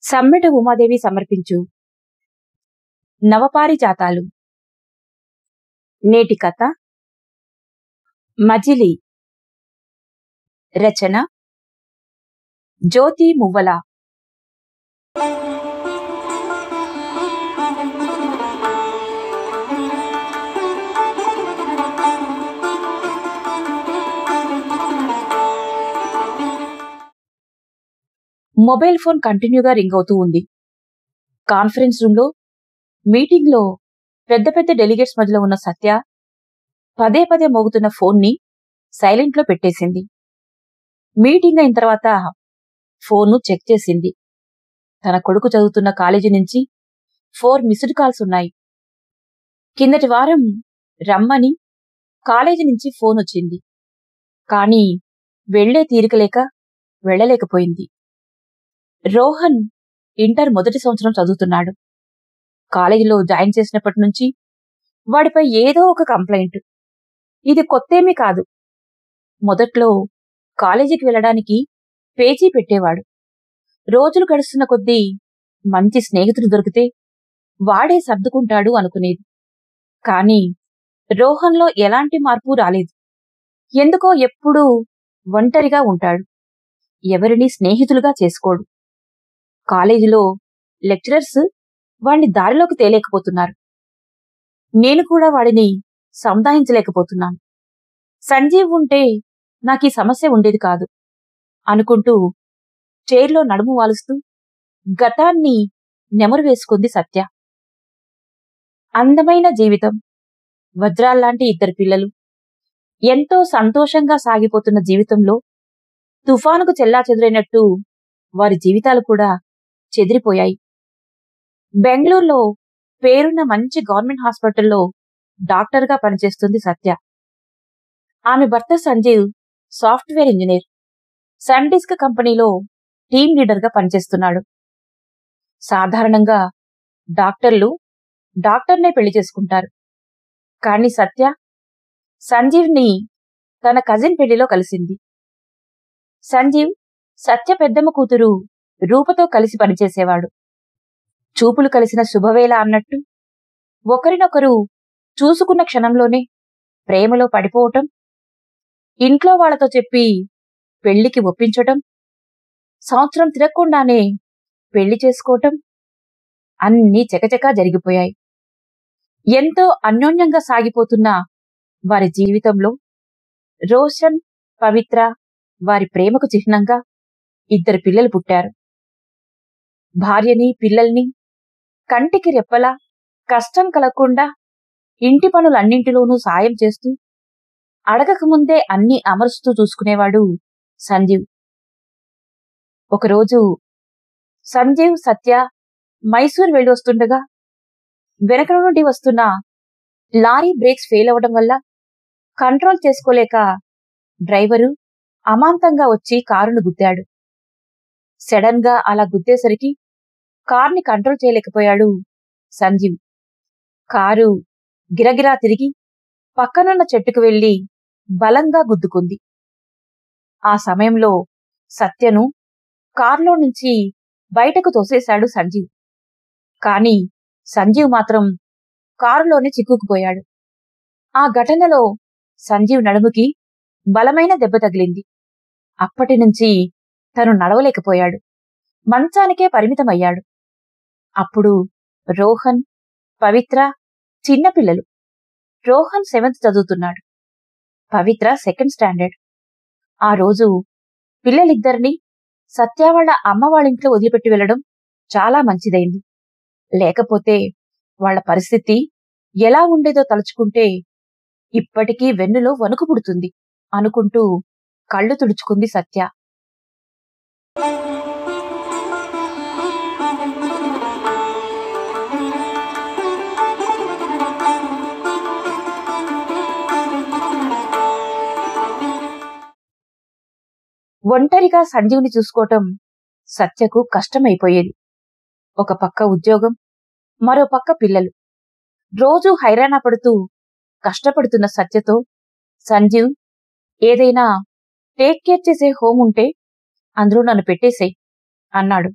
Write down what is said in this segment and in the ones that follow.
సమ్మెట ఉమాదేవి సమర్పించు నవపారిజాతాలు. నేటి కథ మజిలీ. రచన జ్యోతి మువ్వల. మొబైల్ ఫోన్ కంటిన్యూగా రింగ్ అవుతూ ఉంది. కాన్ఫరెన్స్ రూంలో మీటింగ్లో పెద్ద పెద్ద డెలిగేట్స్ మధ్యలో ఉన్న సత్య పదే పదే మోగుతున్న ఫోన్ని సైలెంట్లో పెట్టేసింది. మీటింగ్ అయిన తర్వాత ఫోన్ను చెక్ చేసింది. తన కొడుకు చదువుతున్న కాలేజీ నుంచి 4 మిస్డ్ కాల్స్ ఉన్నాయి. కిందటి వారం రమ్మని కాలేజీ నుంచి ఫోన్ వచ్చింది. కానీ వెళ్లే తీరికలేక వెళ్లలేకపోయింది. రోహన్ ఇంటర్ మొదటి సంవత్సరం చదువుతున్నాడు. కాలేజీలో జాయిన్ చేసినప్పటి నుంచి వాడిపై ఏదో ఒక కంప్లైంట్. ఇది కొత్తేమీ కాదు. మొదట్లో కాలేజీకి వెళ్లడానికి పేచీ పెట్టేవాడు. రోజులు గడుస్తున్న కొద్దీ మంచి స్నేహితుడు దొరికితే వాడే సర్దుకుంటాడు అనుకునేది. కాని రోహన్లో ఎలాంటి మార్పు రాలేదు. ఎందుకో ఎప్పుడూ ఒంటరిగా ఉంటాడు. ఎవరినీ స్నేహితులుగా చేసుకోడు. కాలేజీలో లెక్చరర్స్ వాణ్ణి దారిలోకి తేలేకపోతున్నారు. నేను కూడా వాడిని సముదాయించలేకపోతున్నాను. సంజీవ్ ఉంటే నాకీ సమస్య ఉండేది కాదు అనుకుంటూ చైర్లో నడుము వాలుస్తూ గతాన్ని నెమరు వేసుకుంది సత్య. అందమైన జీవితం, వజ్రాల్లాంటి 2 పిల్లలు, ఎంతో సంతోషంగా సాగిపోతున్న జీవితంలో తుఫానుకు చెల్లాచెదురైనట్టు వారి జీవితాలు కూడా చెదిరిపోయాయి. బెంగళూరులో పేరున్న మంచి గవర్నమెంట్ హాస్పిటల్లో డాక్టర్గా పనిచేస్తుంది సత్య. ఆమె భర్త సంజీవ్ సాఫ్ట్వేర్ ఇంజనీర్. సన్డిస్క్ కంపెనీలో టీం లీడర్గా పనిచేస్తున్నాడు. సాధారణంగా డాక్టర్లు డాక్టర్నే పెళ్లి చేసుకుంటారు. కానీ సత్య సంజీవ్ని తన కజిన్ పెళ్లిలో కలిసింది. సంజీవ్ సత్య పెద్దమ్మ కూతురు రూపతో కలిసి పనిచేసేవాడు. చూపులు కలిసిన శుభవేళ అన్నట్టు ఒకరినొకరు చూసుకున్న క్షణంలోనే ప్రేమలో పడిపోవటం, ఇంట్లో వాళ్లతో చెప్పి పెళ్లికి ఒప్పించటం, సంవత్సరం తిరగకుండానే పెళ్లి చేసుకోవటం అన్నీ చకచకా జరిగిపోయాయి. ఎంతో అన్యోన్యంగా సాగిపోతున్న వారి జీవితంలో రోషన్, పవిత్ర వారి ప్రేమకు చిహ్నంగా 2 పిల్లలు పుట్టారు. భార్యని పిల్లల్ని కంటికి రెప్పలా కష్టం కలగకుండా ఇంటి పనులన్నింటిలోనూ సాయం చేస్తూ అడగకముందే అన్నీ అమరుస్తూ చూసుకునేవాడు సంజీవ్. ఒకరోజు సంజీవ్, సత్య మైసూర్ వెళ్ళి వస్తుండగా వెనక నుండి వస్తున్న లారీ బ్రేక్స్ ఫెయిల్ అవడం వల్ల కంట్రోల్ చేసుకోలేక డ్రైవరు అమాంతంగా వచ్చి కారును గుద్దాడు. సడన్ గా అలా గుద్దేసరికి కార్ని కంట్రోల్ చేయలేకపోయాడు సంజీవ్. కారు గిరగిరా తిరిగి పక్కనున్న చెట్టుకు వెళ్లి బలంగా గుద్దుకుంది. ఆ సమయంలో సత్యను కారులో నుంచి బయటకు తోసేశాడు సంజీవ్. కాని సంజీవ్ మాత్రం కారులోనే చిక్కుకుపోయాడు. ఆ ఘటనలో సంజీవ్ నడుముకి బలమైన దెబ్బ తగిలింది. అప్పటినుంచి తను నడవలేకపోయాడు. మంచానికే పరిమితమయ్యాడు. అప్పుడు రోహన్, పవిత్ర చిన్నపిల్లలు. రోహన్ 7th చదువుతున్నాడు. పవిత్ర 2nd స్టాండర్డ్. ఆ రోజు పిల్లలిద్దరినీ సత్య వాళ్ళ అమ్మ వాళ్ళింట్లో వదిలిపెట్టి వెళ్లడం చాలా మంచిదైంది. లేకపోతే వాళ్ల పరిస్థితి ఎలా ఉండేదో తలుచుకుంటే ఇప్పటికీ వెన్నులో వణుకు పుడుతుంది అనుకుంటూ కళ్ళు తుడుచుకుంది సత్య. ఒంటరిగా సంజీవ్ని చూసుకోవటం సత్యకు కష్టమైపోయేది. ఒక పక్క ఉద్యోగం, మరోపక్క పిల్లలు. రోజూ హైరాణ పడుతూ కష్టపడుతున్న సత్యతో సంజీవ్, ఏదైనా టేక్ కేర్ చేసే హోమ్ ఉంటే అందులో నన్ను పెట్టేసేయ్ అన్నాడు.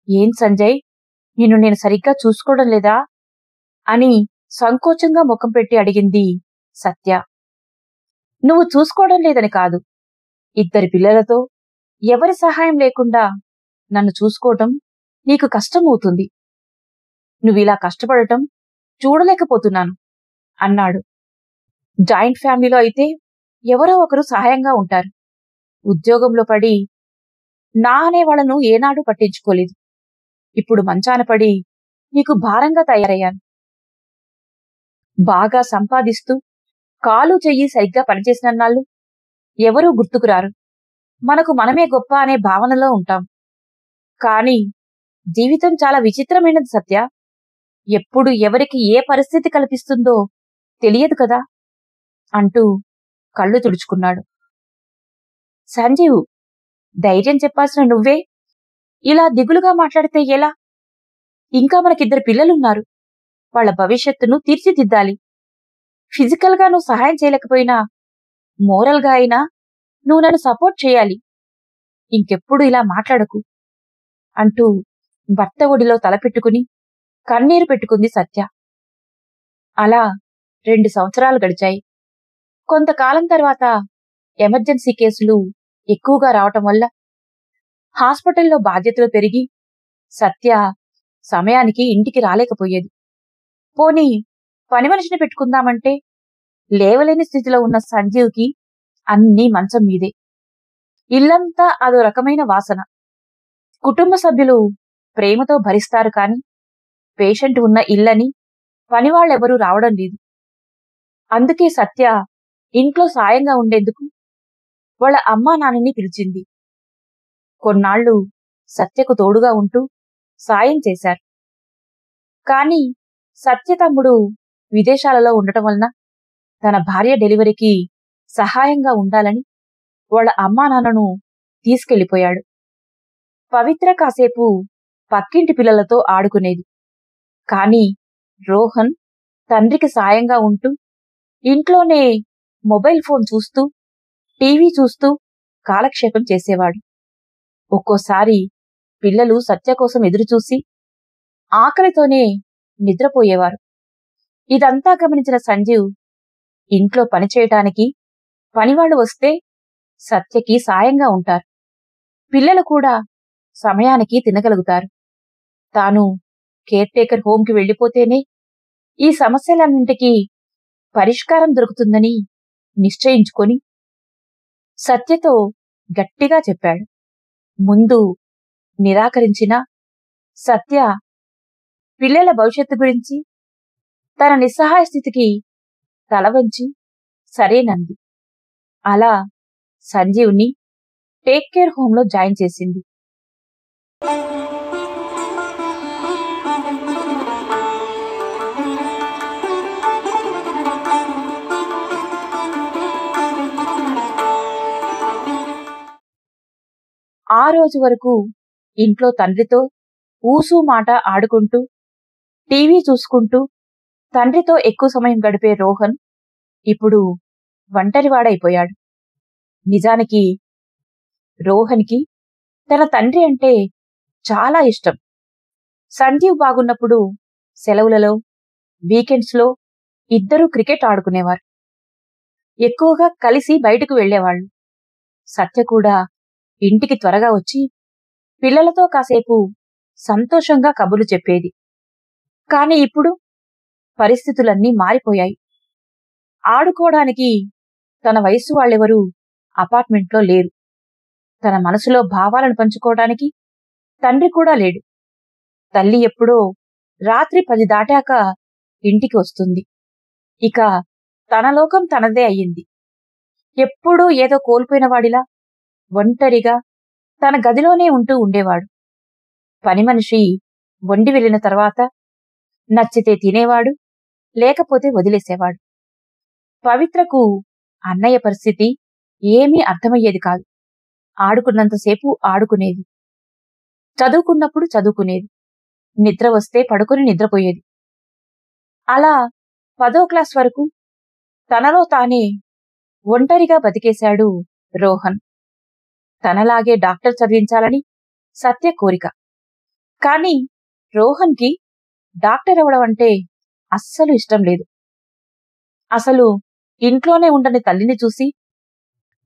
ఏం సంజయ్, నిన్ను నేను సరిగ్గా చూసుకోవడం లేదా అని సంకోచంగా ముఖం పెట్టి అడిగింది సత్య. నువ్వు చూసుకోవడం లేదని కాదు, 2 పిల్లలతో ఎవరి సహాయం లేకుండా నన్ను చూసుకోవటం నీకు కష్టమవుతుంది. నువ్విలా కష్టపడటం చూడలేకపోతున్నాను అన్నాడు. జాయింట్ ఫ్యామిలీలో అయితే ఎవరో ఒకరు సహాయంగా ఉంటారు. ఉద్యోగంలో పడి నా అనేవాళ్లను ఏనాడూ పట్టించుకోలేదు. ఇప్పుడు మంచాన పడి నీకు భారంగా తయారయ్యాను. బాగా సంపాదిస్తూ కాలు చెయ్యి సరిగ్గా పనిచేసినన్నాళ్ళు ఎవరూ గుర్తుకురారు. మనకు మనమే గొప్ప అనే భావనలో ఉంటాం. కాని జీవితం చాలా విచిత్రమైనది సత్య. ఎప్పుడు ఎవరికి ఏ పరిస్థితి కల్పిస్తుందో తెలియదు కదా అంటూ కళ్ళు తుడుచుకున్నాడు. సంజీవ్, ధైర్యం చెప్పాల్సిన నువ్వే ఇలా దిగులుగా మాట్లాడితే ఎలా? ఇంకా మనకిద్దరు పిల్లలున్నారు. వాళ్ల భవిష్యత్తును తీర్చిదిద్దాలి. ఫిజికల్గా నువ్వు సహాయం చేయలేకపోయినా మోరల్గా అయినా నువ్వు నన్ను సపోర్ట్ చేయాలి. ఇంకెప్పుడు ఇలా మాట్లాడకు అంటూ భర్త ఒడిలో తలపెట్టుకుని కన్నీరు పెట్టుకుంది సత్య. అలా 2 సంవత్సరాలు గడిచాయి. కొంతకాలం తర్వాత ఎమర్జెన్సీ కేసులు ఎక్కువగా రావటం వల్ల హాస్పిటల్లో బాధ్యతలు పెరిగి సత్య సమయానికి ఇంటికి రాలేకపోయేది. పోనీ పని మనిషిని పెట్టుకుందామంటే లేవలేని స్థితిలో ఉన్న సంజీవ్కి అన్నీ మంచం మీదే. ఇల్లంతా అదో రకమైన వాసన. కుటుంబ సభ్యులు ప్రేమతో భరిస్తారు కాని పేషెంట్ ఉన్న ఇల్లని పనివాళ్లెవరూ రావడం లేదు. అందుకే సత్య ఇంట్లో సాయంగా ఉండేందుకు వాళ్ళ అమ్మా నాన్నని పిలిచింది. కొన్నాళ్లు సత్యకు తోడుగా ఉంటూ సాయం చేశారు. కాని సత్య తమ్ముడు విదేశాలలో ఉండటం వలన తన భార్య డెలివరీకి సహాయంగా ఉండాలని వాళ్ళ అమ్మా నాన్నను తీసుకెళ్లిపోయాడు. పవిత్ర కాసేపు పక్కింటి పిల్లలతో ఆడుకునేది. కాని రోహన్ తండ్రికి సాయంగా ఉంటూ ఇంట్లోనే మొబైల్ ఫోన్ చూస్తూ టీవీ చూస్తూ కాలక్షేపం చేసేవాడు. ఒక్కోసారి పిల్లలు సత్య కోసం ఎదురుచూసి ఆకలితోనే నిద్రపోయేవారు. ఇదంతా గమనించిన సంజీవ్ ఇంట్లో పనిచేయటానికి పనివాళ్లు వస్తే సత్యకి సాయంగా ఉంటారు. పిల్లలు కూడా సమయానికి తినగలుగుతారు. తాను కేర్ టేకర్ హోంకి వెళ్లిపోతేనే ఈ సమస్యలన్నింటికీ పరిష్కారం దొరుకుతుందని నిశ్చయించుకొని సత్యతో గట్టిగా చెప్పాడు. ముందు నిరాకరించిన సత్య పిల్లల భవిష్యత్తు గురించి తన నిస్సహాయ స్థితికి తలవంచి సరేనంది. అలా సంజీవ్ని టేక్ కేర్ హోంలో జాయిన్ చేసింది. ఆ రోజు వరకు ఇంట్లో తండ్రితో ఊసు మాట ఆడుకుంటూ టీవీ చూసుకుంటూ తండ్రితో ఎక్కువ సమయం గడిపే రోహన్ ఇప్పుడు ఒంటరివాడైపోయాడు. నిజానికి రోహన్కి తన తండ్రి అంటే చాలా ఇష్టం. సంజీవ్ బాగున్నప్పుడు సెలవులలో వీకెండ్స్లో ఇద్దరూ క్రికెట్ ఆడుకునేవారు. ఎక్కువగా కలిసి బయటకు వెళ్లేవాళ్లు. సత్య కూడా ఇంటికి త్వరగా వచ్చి పిల్లలతో కాసేపు సంతోషంగా కబుర్లు చెప్పేది. కాని ఇప్పుడు పరిస్థితులన్నీ మారిపోయాయి. ఆడుకోవడానికి తన వయస్సు వాళ్ళెవరూ అపార్ట్మెంట్లో లేరు. తన మనసులో భావాలను పంచుకోవడానికి తండ్రి కూడా లేడు. తల్లి ఎప్పుడో రాత్రి 10 దాటాక ఇంటికి వస్తుంది. ఇక తన లోకం తనదే అయ్యింది. ఎప్పుడూ ఏదో కోల్పోయిన వాడిలా ఒంటరిగా తన గదిలోనే ఉంటూ ఉండేవాడు. పని మనిషి వండి వెళ్లిన తర్వాత నచ్చితే తినేవాడు, లేకపోతే వదిలేసేవాడు. పవిత్రకు అన్నయ్య పరిస్థితి ఏమీ అర్థమయ్యేది కాదు. ఆడుకున్నంతసేపు ఆడుకునేది, చదువుకున్నప్పుడు చదువుకునేది. నిద్ర వస్తే పడుకుని నిద్రపోయేది. అలా 10వ క్లాస్ వరకు తనలో తానే ఒంటరిగా బతికేశాడు రోహన్. తనలాగే డాక్టర్ చదివించాలని సత్య కోరిక. కాని రోహన్కి డాక్టర్ అవడం అంటే అస్సలు ఇష్టం లేదు. అసలు ఇంట్లోనే ఉండని తల్లిని చూసి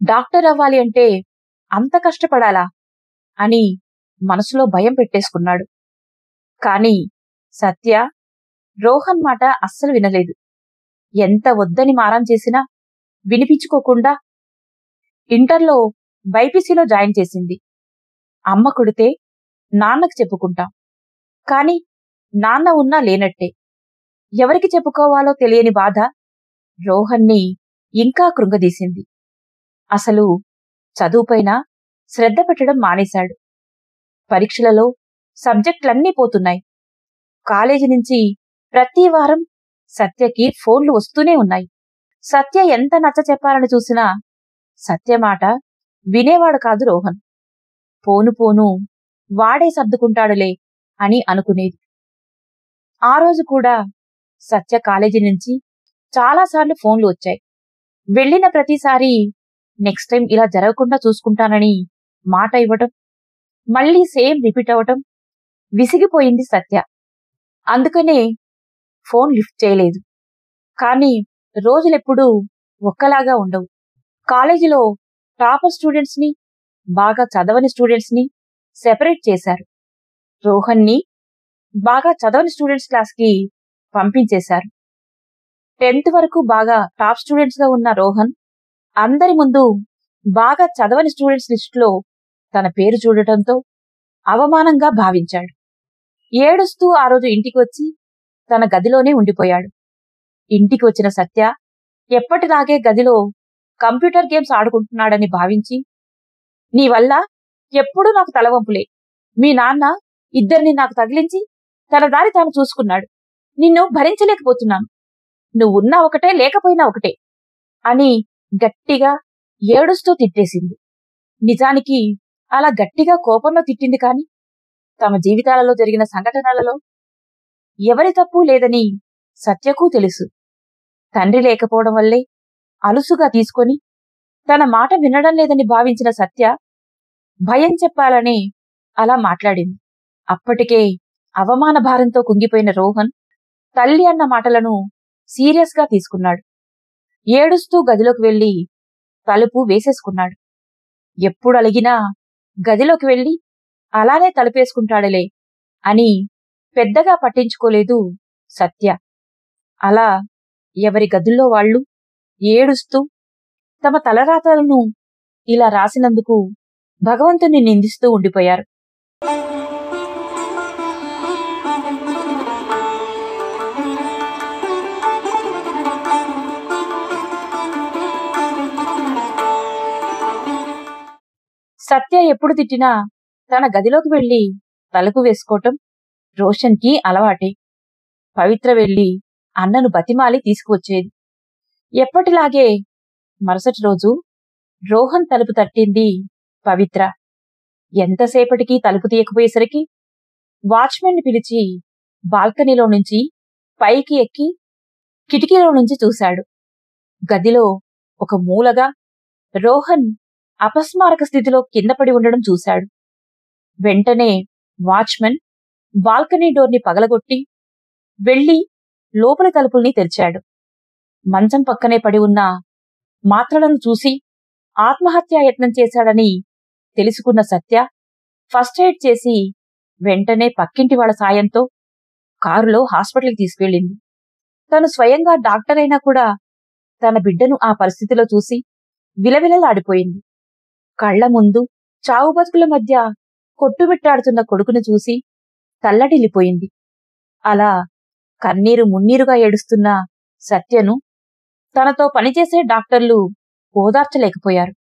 డాక్టర్ అవ్వాలి అంటే అంత కష్టపడాలా అని మనసులో భయం పెట్టేసుకున్నాడు. కాని సత్య రోహన్ మాట అస్సలు వినలేదు. ఎంత వద్దని మారం చేసినా వినిపించుకోకుండా ఇంటర్లో బైపీసీలో జాయిన్ చేసింది. అమ్మ కొడితే నాన్నకు చెప్పుకుంటాం, కాని నాన్న ఉన్నా లేనట్టే. ఎవరికి చెప్పుకోవాలో తెలియని బాధ రోహన్ని ఇంకా కృంగదీసింది. అసలు చదువుపైన శ్రద్ధ పెట్టడం మానేశాడు. పరీక్షలలో సబ్జెక్టులన్నీ పోతున్నాయి. కాలేజీ నుంచి ప్రతి వారం సత్యకి ఫోన్లు వస్తూనే ఉన్నాయి. సత్య ఎంత నచ్చ చెప్పాలని చూసినా సత్య మాట వినేవాడు కాదు రోహన్. పోను పోను వాడే సర్దుకుంటాడులే అని అనుకునేది. ఆ రోజు కూడా సత్య కాలేజీ నుంచి చాలాసార్లు ఫోన్లు వచ్చాయి. వెళ్లిన ప్రతిసారి నెక్స్ట్ టైం ఇలా జరగకుండా చూసుకుంటానని మాట ఇవ్వటం, మళ్లీ సేమ్ రిపీట్ అవ్వటం విసిగిపోయింది సత్య. అందుకనే ఫోన్ లిఫ్ట్ చేయలేదు. కాని రోజులెప్పుడూ ఒక్కలాగా ఉండవు. కాలేజీలో టాపర్ స్టూడెంట్స్ ని, బాగా చదవని స్టూడెంట్స్ ని సెపరేట్ చేశారు. రోహన్ని బాగా చదవని స్టూడెంట్స్ క్లాస్ కి పంపించేశారు. 10th వరకు బాగా టాప్ స్టూడెంట్స్ గా ఉన్న రోహన్ అందరి ముందు బాగా చదవని స్టూడెంట్స్ లిస్టులో తన పేరు చూడటంతో అవమానంగా భావించాడు. ఏడుస్తూ ఆ రోజు ఇంటికి వచ్చి తన గదిలోనే ఉండిపోయాడు. ఇంటికి వచ్చిన సత్య ఎప్పటిలాగే గదిలో కంప్యూటర్ గేమ్స్ ఆడుకుంటున్నాడని భావించి, నీ వల్ల ఎప్పుడూ నాకు తలవంపులే. మీ నాన్న ఇద్దరిని నాకు తగిలించి తన దారి తాను చూసుకున్నాడు. నిన్ను భరించలేకపోతున్నాను. నువ్వున్నా ఒకటే, లేకపోయినా ఒకటే అని గట్టిగా ఏడుస్తూ తిట్టేసింది. నిజానికి అలా గట్టిగా కోపంలో తిట్టింది కాని తమ జీవితాలలో జరిగిన సంఘటనలలో ఎవరి తప్పు లేదని సత్యకు తెలుసు. తండ్రి లేకపోవడం వల్లే అలుసుగా తీసుకొని తన మాట వినడం లేదని భావించిన సత్య భయం చెప్పాలని అలా మాట్లాడింది. అప్పటికే అవమాన భారంతో కుంగిపోయిన రోహన్ తల్లి అన్న మాటలను సీరియస్ గా తీసుకున్నాడు. ఏడుస్తూ గదిలోకి వెళ్లి తలుపు వేసేసుకున్నాడు. ఎప్పుడు అలిగినా గదిలోకి వెళ్లి అలానే తలుపేసుకుంటాడులే అని పెద్దగా పట్టించుకోలేదు సత్య. అలా ఎవరి గదుల్లో వాళ్లు ఏడుస్తూ తమ తలరాతలను ఇలా రాసినందుకు భగవంతుని నిందిస్తూ ఉండిపోయారు. సత్య ఎప్పుడు తిట్టినా తన గదిలోకి వెళ్లి తలుపు వేసుకోవటం రోషన్కి అలవాటే. పవిత్ర వెళ్లి అన్నను బతిమాలి తీసుకువచ్చేది. ఎప్పటిలాగే మరుసటి రోజు రోహన్ తలుపు తట్టింది పవిత్ర. ఎంతసేపటికి తలుపు తీయకపోయేసరికి వాచ్మెన్ ని పిలిచి బాల్కనీలో నుంచి పైకి ఎక్కి కిటికీలో నుంచి చూశాడు. గదిలో ఒక మూలగా రోహన్ అపస్మారక స్థితిలో కిందపడి ఉండడం చూశాడు. వెంటనే వాచ్మెన్ బాల్కనీ డోర్ని పగలగొట్టి వెళ్లి లోపలి తలుపుల్ని తెరిచాడు. మంచం పక్కనే పడి ఉన్న మాత్రలను చూసి ఆత్మహత్యాయత్నం చేశాడని తెలుసుకున్న సత్య ఫస్ట్ ఎయిడ్ చేసి వెంటనే పక్కింటి వాళ్ల సాయంతో కారులో హాస్పిటల్కి తీసుకెళ్లింది. తను స్వయంగా డాక్టర్ అయినా కూడా తన బిడ్డను ఆ పరిస్థితిలో చూసి విలవిలలాడిపోయింది. కళ్ల ముందు చావు బతుకుల మధ్య కొట్టుమిట్టాడుతున్న కొడుకును చూసి తల్లడిల్లిపోయింది. అలా కన్నీరు మున్నీరుగా ఏడుస్తున్న సత్యను తనతో పనిచేసే డాక్టర్లు ఓదార్చలేకపోయారు.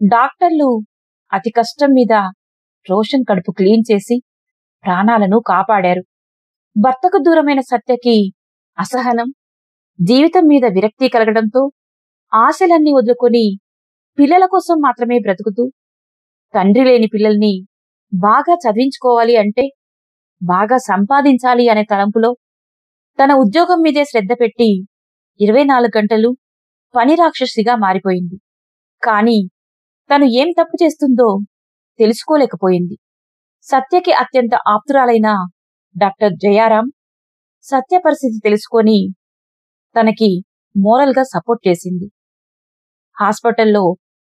డాక్టర్లు అతి కష్టం మీద రోషన్ కడుపు క్లీన్ చేసి ప్రాణాలను కాపాడారు. భర్తకు దూరమైన సత్యకి అసహనం, జీవితం మీద విరక్తి కలగడంతో ఆశలన్నీ వదులుకొని పిల్లల కోసం మాత్రమే బ్రతుకుతూ తండ్రి లేని పిల్లల్ని బాగా చదివించుకోవాలి అంటే బాగా సంపాదించాలి అనే తలంపులో తన ఉద్యోగం మీదే శ్రద్ధ పెట్టి 24 గంటలు పని రాక్షసిగా మారిపోయింది. కాని తను ఏం తప్పు చేస్తుందో తెలుసుకోలేకపోయింది. సత్యకి అత్యంత ఆప్తురాలైన డాక్టర్ జయారాం సత్య పరిస్థితి తెలుసుకొని తనకి మోరల్గా సపోర్ట్ చేసింది. హాస్పిటల్లో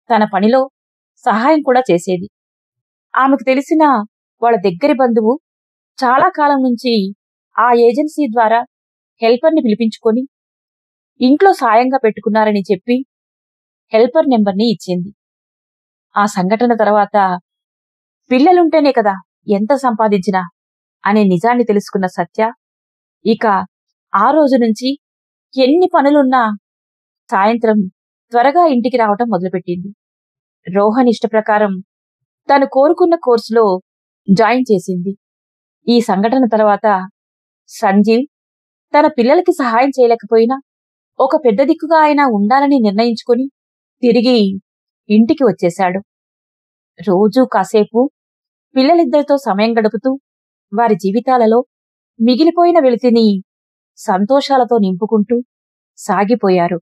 తన పనిలో సహాయం కూడా చేసేది. ఆమెకు తెలిసిన వాళ్ళ దగ్గరి బంధువు చాలా కాలం నుంచి ఆ ఏజెన్సీ ద్వారా హెల్పర్ని పిలిపించుకొని ఇంట్లో సాయంగా పెట్టుకున్నారని చెప్పి హెల్పర్ నెంబర్ని ఇచ్చింది. ఆ సంఘటన తర్వాత పిల్లలుంటేనే కదా ఎంత సంపాదించినా అనే నిజాన్ని తెలుసుకున్న సత్య ఇక ఆ రోజు నుంచి ఎన్ని పనులున్నా సాయంత్రం త్వరగా ఇంటికి రావటం మొదలుపెట్టింది. రోహన్ ఇష్ట ప్రకారం తను కోరుకున్న కోర్సులో జాయిన్ చేసింది. ఈ సంఘటన తర్వాత సంజీవ్ తన పిల్లలకి సహాయం చేయలేకపోయినా ఒక పెద్ద దిక్కుగా అయినా ఉండాలని నిర్ణయించుకొని తిరిగి ఇంటికి వచ్చేశాడు. రోజూ కాసేపు పిల్లలిద్దరితో సమయం గడుపుతూ వారి జీవితాలలో మిగిలిపోయిన వెలితిని సంతోషాలతో నింపుకుంటూ సాగిపోయారు.